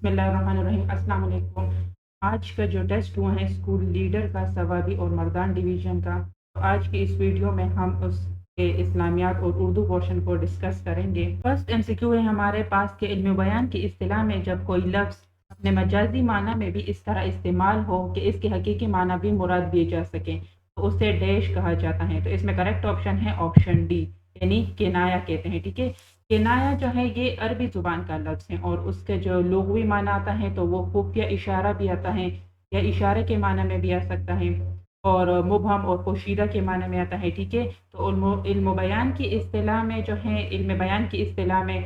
बिस्मिल्लाहिर्रहमानिर्रहीम। अस्सलाम वालेकुम। आज का जो टेस्ट हुआ है स्कूल लीडर का सवाबी और मर्दान डिवीज़न का, तो आज की इस वीडियो में हम उसके इस्लामियात और उर्दू पोर्शन को डिस्कस करेंगे। फर्स्ट एमसीक्यू है हमारे पास कि इल्म बयान की इस्तिलाह में जब कोई लफ्ज़ अपने मजाजी माना में भी इस तरह इस्तेमाल हो कि इसके हकीकी माना भी मुराद दिए जा सकें, तो उसे डैश कहा जाता है। तो इसमें करेक्ट ऑप्शन है ऑप्शन डी, यानी किनाया कहते हैं। ठीक है, किनाया जो है ये अरबी ज़ुबान का लफ्ज़ है और उसके जो लुग़वी माना आता है तो वो खुफिया इशारा भी आता है या इशारे के माना में भी आ सकता है और मुबहम और पोशीदा के माना में आता है। ठीक है, तो इल्म बयान की इस्तिलाह में जो है, इल्म बयान की इस्तिलाह में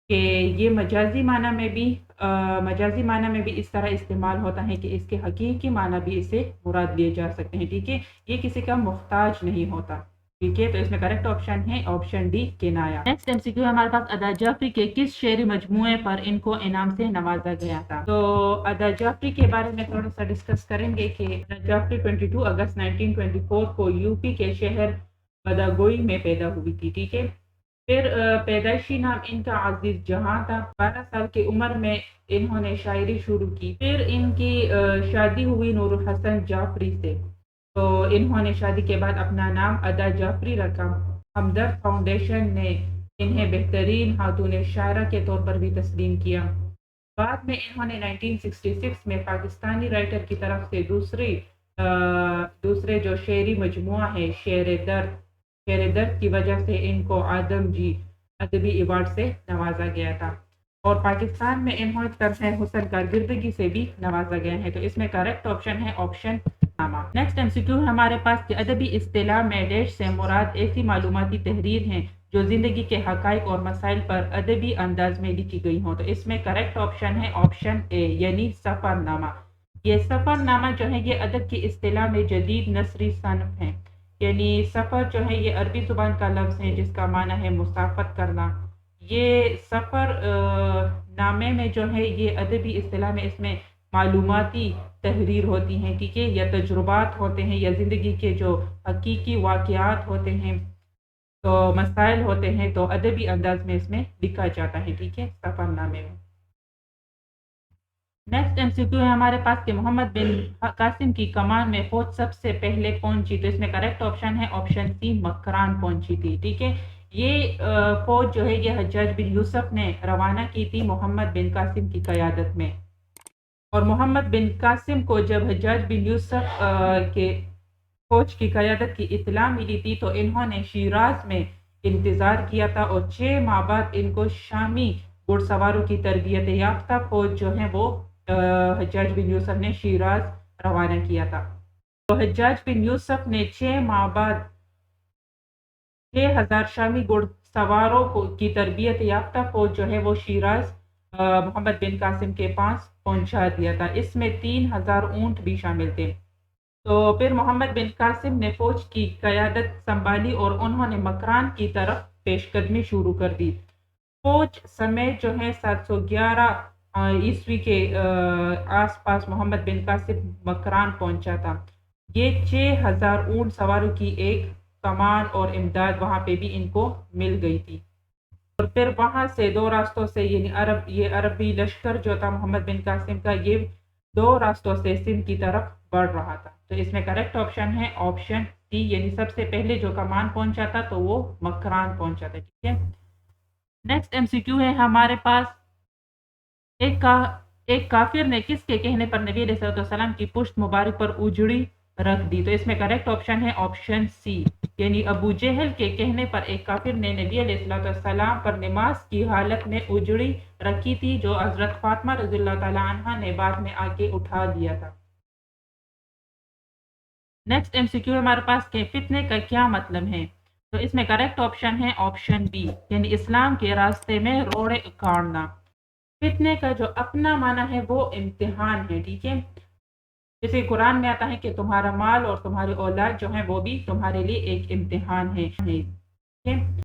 कि ये मजाजी माना में भी इस तरह इस्तेमाल होता है कि इसके हकीकी माना भी इसे मुराद लिए जा सकते हैं। ठीक है, ये किसी का मुहताज नहीं होता। ठीक है, तो इसमें करेक्ट ऑप्शन है ऑप्शन डी, किनाया। नेक्स्ट एमसीक्यू है हमारे पास, अदा जाफरी के किस शेरी मजमूए पर इनको इनाम से नवाजा गया था। तो अदा जाफरी के बारे में थोड़ा सा डिस्कस करेंगे कि अदा जाफरी 22 अगस्त 1924 को यूपी के शहर बदागोई में पैदा हुई थी। ठीक है, फिर पैदाइशी नाम इनका अजीज जहां था। 12 साल की उम्र में इन्होंने शायरी शुरू की। फिर इनकी शादी हुई नूरुल हसन जाफरी से। तो इन्होंने शादी के बाद अपना नाम अदा जाफरी रखा। हमदर्द फाउंडेशन ने इन्हें बेहतरीन खातून शायरा के तौर पर भी तस्लीम किया। बाद में इन्होंने 1966 में पाकिस्तानी राइटर की तरफ से दूसरे जो शेरी मजमुआ है शेर दर्द की वजह से इनको आदमजी अदबी अवार्ड से नवाजा गया था और पाकिस्तान में इन्होंने तरह हुसन कारकर्दगी से भी नवाजा गया है। तो इसमें करेक्ट ऑप्शन है ऑप्शन नामा। नेक्स्ट एमसीक्यू है हमारे पास कि अदबी इस्तिलाह में डैश से मुराद ऐसी मालूमाती तहरीर हैं जो ज़िंदगी के हकाइक और मसाइल पर अदबी अंदाज में लिखी गई हों। तो इसमें करेक्ट ऑप्शन है ऑप्शन ए, यानी सफ़रनामा। ये सफ़रनामा जो है ये अदब की इस्तिलाह में जदीद नसरी सनफ़ है। यानी सफ़र जो है ये अरबी ज़ुबान का लफ्ज़ है जिसका माना है मुसाफत करना। ये सफ़र नामे में जो है ये अदबी इस्तिलाह में इसमें मालूमाती तहरीर होती हैं। ठीक है, या तजुर्बात होते हैं या ज़िंदगी के जो हकीकी वाक़यात होते हैं, तो मसाइल होते हैं, तो अदबी अंदाज में इसमें लिखा जाता है। ठीक है, सफ़रनामे में। नेक्स्ट एमसीक्यू है हमारे पास कि मोहम्मद बिन कासिम की कमान में फौज सबसे पहले पहुंची। तो इसमें करेक्ट ऑप्शन है ऑप्शन सी, मकरान पहुंची थी। ठीक है, ये फौज जो है ये हज्जाज बिन यूसुफ ने रवाना की थी मोहम्मद बिन कासिम की क़यादत में। और मोहम्मद बिन कासिम को जब हज्जाज बिन यूसुफ के फौज की क़यादत की इत्तला मिली थी तो इन्होंने शिराज में इंतज़ार किया था और 6 माह बाद इनको शामी घुड़सवारों की तरबियत याफ्ता फौज जो है वो हज्जाज बिन यूसुफ ने शिराज रवाना किया था। तो हज्जाज बिन यूसुफ ने 6 माह बाद 6000 शामी घुड़सवारों की तरबियत याफ्ता फौज जो है वो शिराज मोहम्मद बिन कासिम के पास पहुंचा दिया था। इसमें 3000 ऊंट भी शामिल थे। तो फिर मोहम्मद बिन कासिम ने फौज की क़यादत संभाली और उन्होंने मकरान की तरफ पेशकदमी शुरू कर दी। फौज समेत जो है 711 ईस्वी के आसपास मोहम्मद बिन कासिम मकरान पहुंचा था। ये 6000 ऊंट सवारों की एक कमान और इमदाद वहां पे भी इनको मिल गई थी। और फिर वहां से 2 रास्तों से ये अरबी लश्कर जो था मोहम्मद बिन कासिम का, ये 2 रास्तों से सिंध की तरफ बढ़ रहा था। तो इसमें करेक्ट ऑप्शन है ऑप्शन सी, यानी सबसे पहले जो कमान पहुंचा था तो वो मकरान पहुंचा था। ठीक है, नेक्स्ट एमसीक्यू है हमारे पास, एक का एक काफिर ने किसके कहने पर नबी अलैहिस्सलाम की पुश्त मुबारक पर उजड़ी रख दी। तो इसमें करेक्ट ऑप्शन है ऑप्शन सी, यानी अबू जहल के कहने पर एक काफिर ने नबी अलैहिस्सलाम पर नमाज की हालत में उजड़ी रखी थी, जो हजरत फातिमा रज़ियल्लाहु तआला अन्हा ने बाद में आके उठा दिया था। नेक्स्ट एमसीक्यू हमारे पास के फितने का क्या मतलब है। तो इसमें करेक्ट ऑप्शन है ऑप्शन बी, यानी इस्लाम के रास्ते में रोड़े उखाड़ना। फितने का जो अपना माना है वो इम्तिहान है। ठीक है, जैसे कुरान में आता है कि तुम्हारा माल और तुम्हारी औलाद जो है वो भी तुम्हारे लिए एक इम्तिहान है। ठीक है,